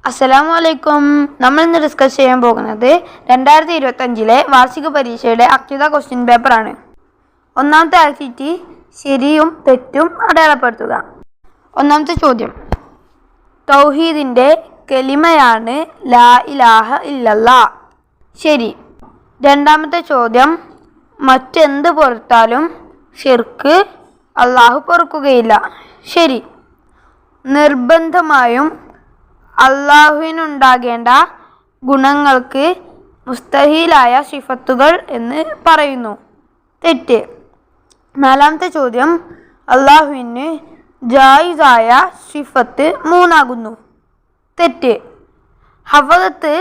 അസ്സലാമു അലൈക്കും. നമ്മൾ ഇന്ന് ഡിസ്കസ് ചെയ്യാൻ പോകുന്നത് 2025 വാർഷിക പരീക്ഷയുടെ അക്യുത ക്വസ്റ്റ്യൻ പേപ്പറാണ്. ഒന്നാമത്തെ ആക്ടിവിറ്റി ശരിയും തെറ്റും അടയാളപ്പെടുത്തുക. ഒന്നാമത്തെ ചോദ്യം, തൗഹീദിൻ്റെ കലിമയാണ് ലാ ഇലാഹ ഇല്ലല്ലാ. ശരി. രണ്ടാമത്തെ ചോദ്യം, മറ്റെന്ത് പൊറുത്താലും ഷിർക്ക് അള്ളാഹു പൊറുക്കുകയില്ല. ശരി. നിർബന്ധമായും അള്ളാഹുവിനുണ്ടാകേണ്ട ഗുണങ്ങൾക്ക് മുസ്തഹീലായ സിഫത്തുകൾ എന്ന് പറയുന്നു. തെറ്റ്. നാലാമത്തെ ചോദ്യം, അള്ളാഹുവിന് ജായിസായ സിഫത്ത് 3 തെറ്റ്. ഹഫദത്ത്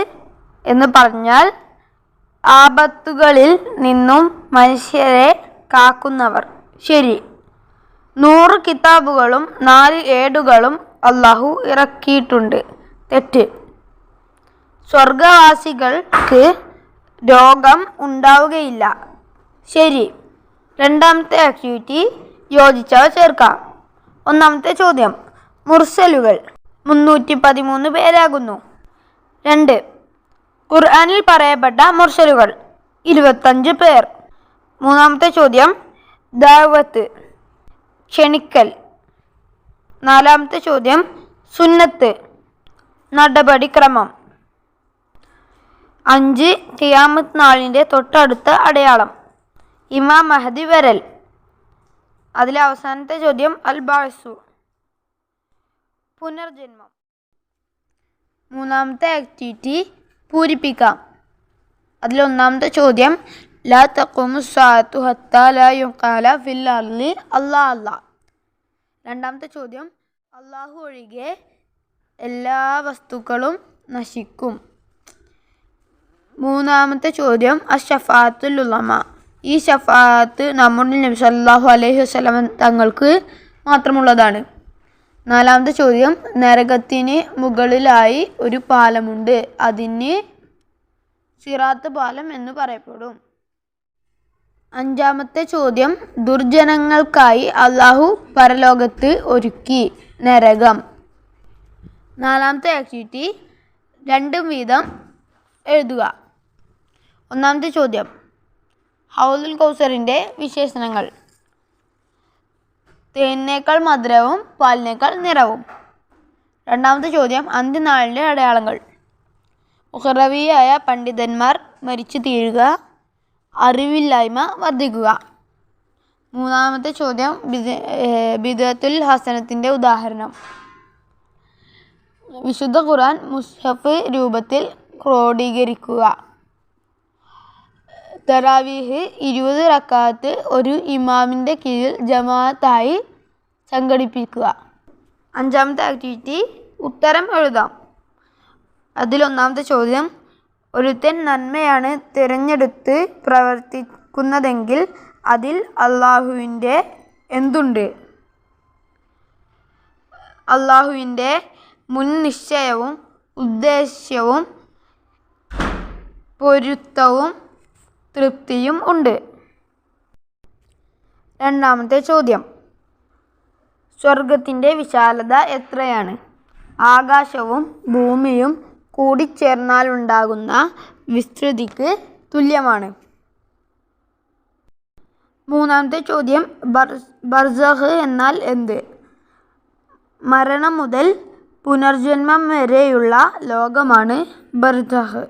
എന്ന് പറഞ്ഞാൽ ആപത്തുകളിൽ നിന്നും മനുഷ്യരെ കാക്കുന്നവർ. ശരി. 100 കിതാബുകളും 4 ഏടുകളും അള്ളാഹു ഇറക്കിയിട്ടുണ്ട്. തെറ്റ്. സ്വർഗവാസികൾക്ക് രോഗം ഉണ്ടാവുകയില്ല. ശരി. രണ്ടാമത്തെ ആക്ടിവിറ്റി യോജിച്ചവ ചേർക്കാം. ഒന്നാമത്തെ ചോദ്യം, മുർസലുകൾ 313 പേരാകുന്നു. 2. ഖുർആനിൽ പറയപ്പെട്ട മുർസലുകൾ 25 പേർ. മൂന്നാമത്തെ ചോദ്യം, ദഅവത്ത് ക്ഷണിക്കൽ. നാലാമത്തെ ചോദ്യം, സുന്നത്ത് നടപടിക്രമം. 5. ഖിയാമത്ത് നാളിൻ്റെ തൊട്ടടുത്ത അടയാളം ഇമാം മഹദി വരൽ. അതിലെ അവസാനത്തെ ചോദ്യം, അൽ ബഅ്സു പുനർജന്മം. മൂന്നാമത്തെ ആക്ടിവിറ്റി പൂരിപ്പിക്കാം. അതിലൊന്നാമത്തെ ചോദ്യം, ലാ തഖൂമു സ്സാഅത്തു ഹത്താ ലാ യുഖാല ഫിൽ അർളി അല്ലാഹ് അല്ലാഹ്. രണ്ടാമത്തെ ചോദ്യം, അള്ളാഹു ഒഴികെ എല്ലാ വസ്തുക്കളും നശിക്കും. മൂന്നാമത്തെ ചോദ്യം, അഷ്ശഫാഅത്തുൽ ഉളമ. ഈ ഷഫാഅത്ത് നമ്മുടെ നബി സല്ലല്ലാഹു അലൈഹി വസല്ലം തങ്ങൾക്ക് മാത്രമുള്ളതാണ്. നാലാമത്തെ ചോദ്യം, നരകത്തിന് മുകളിലായി ഒരു പാലമുണ്ട്, അതിന് സിറാത്ത് പാലം എന്ന് പറയപ്പെടും. അഞ്ചാമത്തെ ചോദ്യം, ദുർജനങ്ങൾക്കായി അള്ളാഹു പരലോകത്ത് ഒരുക്കി നരകം. നാലാമത്തെ ആക്ടിവിറ്റി 2 വീതം എഴുതുക. ഒന്നാമത്തെ ചോദ്യം, ഹൗലുൽ കൗസറിൻ്റെ വിശേഷണങ്ങൾ. തേനിനേക്കാൾ മധുരവും പാലിനേക്കാൾ നിറവും. രണ്ടാമത്തെ ചോദ്യം, അന്ത്യനാളിൻ്റെ അടയാളങ്ങൾ. ഉഖറവിയായ പണ്ഡിതന്മാർ മരിച്ചു തീരുക, അറിവില്ലായ്മ വർദ്ധിക്കുക. മൂന്നാമത്തെ ചോദ്യം, ബിദ്അത്തുൽ ഹസനത്തിൻ്റെ ഉദാഹരണം. വിശുദ്ധ ഖുർആൻ മുസ്ഹഫ് രൂപത്തിൽ ക്രോഡീകരിക്കുക. തറാവീഹ് 20 റക്അത്ത് ഒരു ഇമാമിൻ്റെ കീഴിൽ ജമാഅത്തായി സംഘടിപ്പിക്കുക. അഞ്ചാമത്തെ ആക്ടിവിറ്റി ഉത്തരം എഴുതാം. അതിലൊന്നാമത്തെ ചോദ്യം, ഒരുത്തൻ നന്മയാണ് തിരഞ്ഞെടുത്ത് പ്രവർത്തിക്കുന്നതെങ്കിൽ അതിൽ അള്ളാഹുവിൻ്റെ എന്തുണ്ട്? അള്ളാഹുവിൻ്റെ മുൻ നിശ്ചയവും ഉദ്ദേശ്യവും പൊരുത്തവും തൃപ്തിയും ഉണ്ട്. രണ്ടാമത്തെ ചോദ്യം, സ്വർഗത്തിൻ്റെ വിശാലത എത്രയാണ്? ആകാശവും ഭൂമിയും കൂടിച്ചേർന്നാലുണ്ടാകുന്ന വിസ്തൃതിക്ക് തുല്യമാണ്. മൂന്നാമത്തെ ചോദ്യം, ബർസഖ് എന്നാൽ എന്ത്? മരണം മുതൽ പുനർജന്മം വരെയുള്ള ലോകമാണ് ബർസഖ്.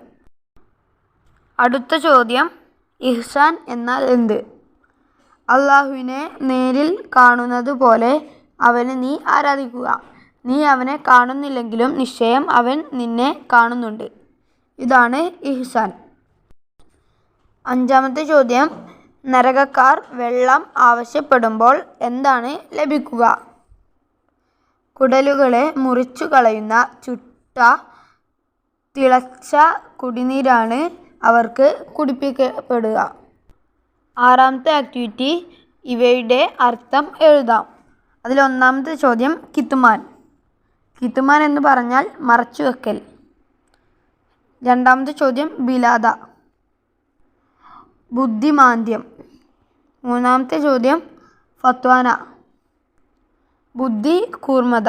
അടുത്ത ചോദ്യം, ഇഹ്സാൻ എന്നാൽ എന്ത്? അള്ളാഹുവിനെ നേരിൽ കാണുന്നത് പോലെ അവനെ നീ ആരാധിക്കുക. നീ അവനെ കാണുന്നില്ലെങ്കിലും നിശ്ചയം അവൻ നിന്നെ കാണുന്നുണ്ട്. ഇതാണ് ഇഹ്സാൻ. അഞ്ചാമത്തെ ചോദ്യം, നരകക്കാർ വെള്ളം ആവശ്യപ്പെടുമ്പോൾ എന്താണ് ലഭിക്കുക? കുടലുകളെ മുറിച്ചു കളയുന്ന ചുട്ട തിളച്ച കുടിനീരാണ് അവർക്ക് കുടിപ്പിക്കപ്പെടുക. ആറാമത്തെ ആക്ടിവിറ്റി ഇവയുടെ അർത്ഥം എഴുതാം. അതിലൊന്നാമത്തെ ചോദ്യം, കിത്മാൻ. കിത്മാൻ എന്ന് പറഞ്ഞാൽ മറച്ചു വെക്കൽ. രണ്ടാമത്തെ ചോദ്യം, ബിലാദ ബുദ്ധിമാന്ദ്യം. മൂന്നാമത്തെ ചോദ്യം, ഫത്വാന ബുദ്ധി കൂർമ്മത.